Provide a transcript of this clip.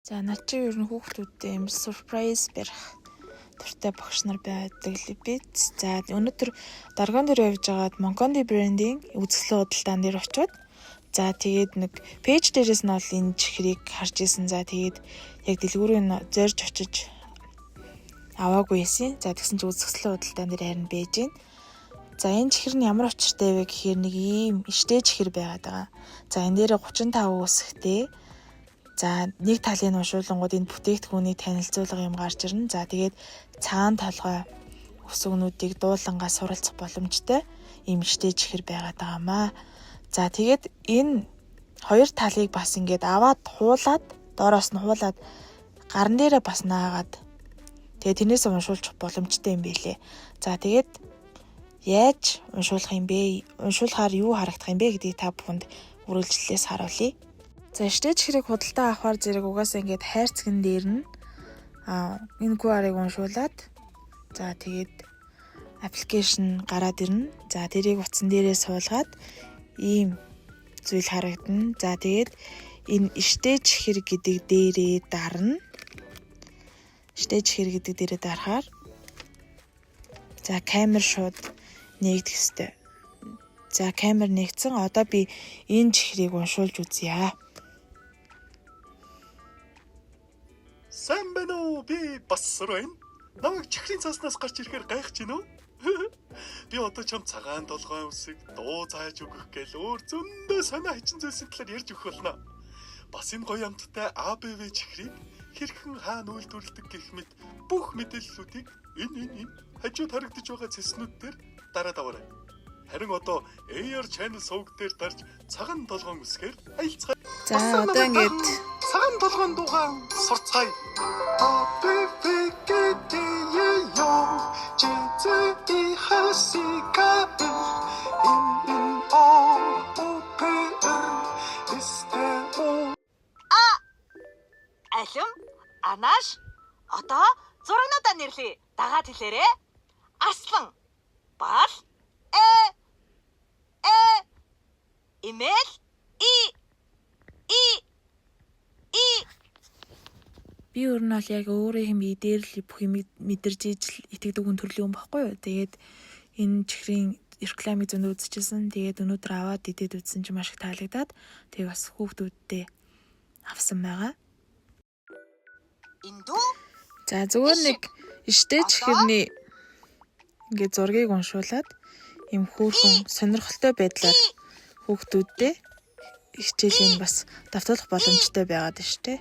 За над чи ер нь хүүхдүүдтэй юм surprise барих төртэй багш нар байдаг л бид. За өнөөдөр даргон дээр явж байгаад Mongondi brand-ийн үзэсгэлэн худалдаан дээр очиод за тэгээд нэг пэйж дээрээс нь бол энэ чихрийг харж исэн. За тэгээд яг дэлгүүрийн зорж очиж аваагүй байсан. За тэгсэн чи үзэсгэлэн худалдаан дээр харин байж гин. За энэ чихэр нь ямар учиртай вэ гэхээр нэг ийм иштэй чихэр байгаад байгаа. За энэ дээр 35 үсгтэй. За нэг талын уншуулгууд энэ бүтээгдэхүүнийг танилцуулга юм гарч ирнэ. За тэгээд цаана толгой өсгөнүүдийг дуулангаа суралцах боломжтой ийм иштэй чихэр байгаад байгаамаа. За тэгээд энэ хоёр талыг бас ингээд аваад хуулаад доороос нь хуулаад гарн дээрээ бас наагаад тэгээд тэрнээс уншуулчих боломжтой юм байлээ. За тэгээд яаж уншуулах юм бэ? Уншуулахаар юу харагдах юм бэ гэдгийг та бүхэнд үргэлжлэлээс харуулъя. За иштэй чихрийг худалдаа авахар зэрэг угаасаа ингээд хайрцагн дээр нь энэ QR-ыг уншуулад за тэгээд аппликейшн гараад ирнэ. За тэрийг утсан дээрээ суулгаад ийм зүйл харагдана. За тэгээд энэ иштэй чихэр гэдэг дээрээ дарна. Иштэй чихэр гэдэг дээрээ дарахаар за камер шууд нээгдэх ёстой. За камер нэгдсэн. Одоо би энэ чихрийг уншуулж үзье. Сайн байна уу? Би бас сурвэн. Намайг чихрийн цааснаас гарч ирэхээр гайхаж байна уу? Би одоо чам цагаан толгой үсэг дуу зааж өгөх гээл өөр зөндөө санаа хичин зүйлсийн талаар ярьж өгөх болно. Бас энэ гоё амттай ABV чихрийг хэрхэн хаана үйлдвэрлэдэг гэх мэт бүх мэдээллүүдийг энэ хажууд харагдаж байгаа цэснүүд дээр дараад аваарай. Харин одоо AR Channel сувг дээр дарж цагаан толгойн үсгээр аялцгаая. За одоо ингээд цагаан толгойн дуугаа сурцгаая. Алим, Анаш, одоо зурагнуудаа нэрлэе. Дагаад хэлээрээ. Арслан, бал, имэл, би өөр нь бол яг өөрөө юм дээр л бүх юм мэдэрж ижил итгэдэг хүн төрлийн хүн баггүй юу. Тэгээд энэ чихрийн рекламыг зөндөө үзчихсэн. Тэгээд өнөөдөр аваад идээд үзсэн чинь маш их таалагдаад тэгээд бас хүүхдүүдтэй авсан байгаа. За зүгээр нэг иштэй чихэрний ингээд зургийг уншуулад юм хөөрхөн сонирхолтой байдлаар хүүхдүүдтэй хичээлийн бас давтуулах боломжтой байгаад байна шүү дээ.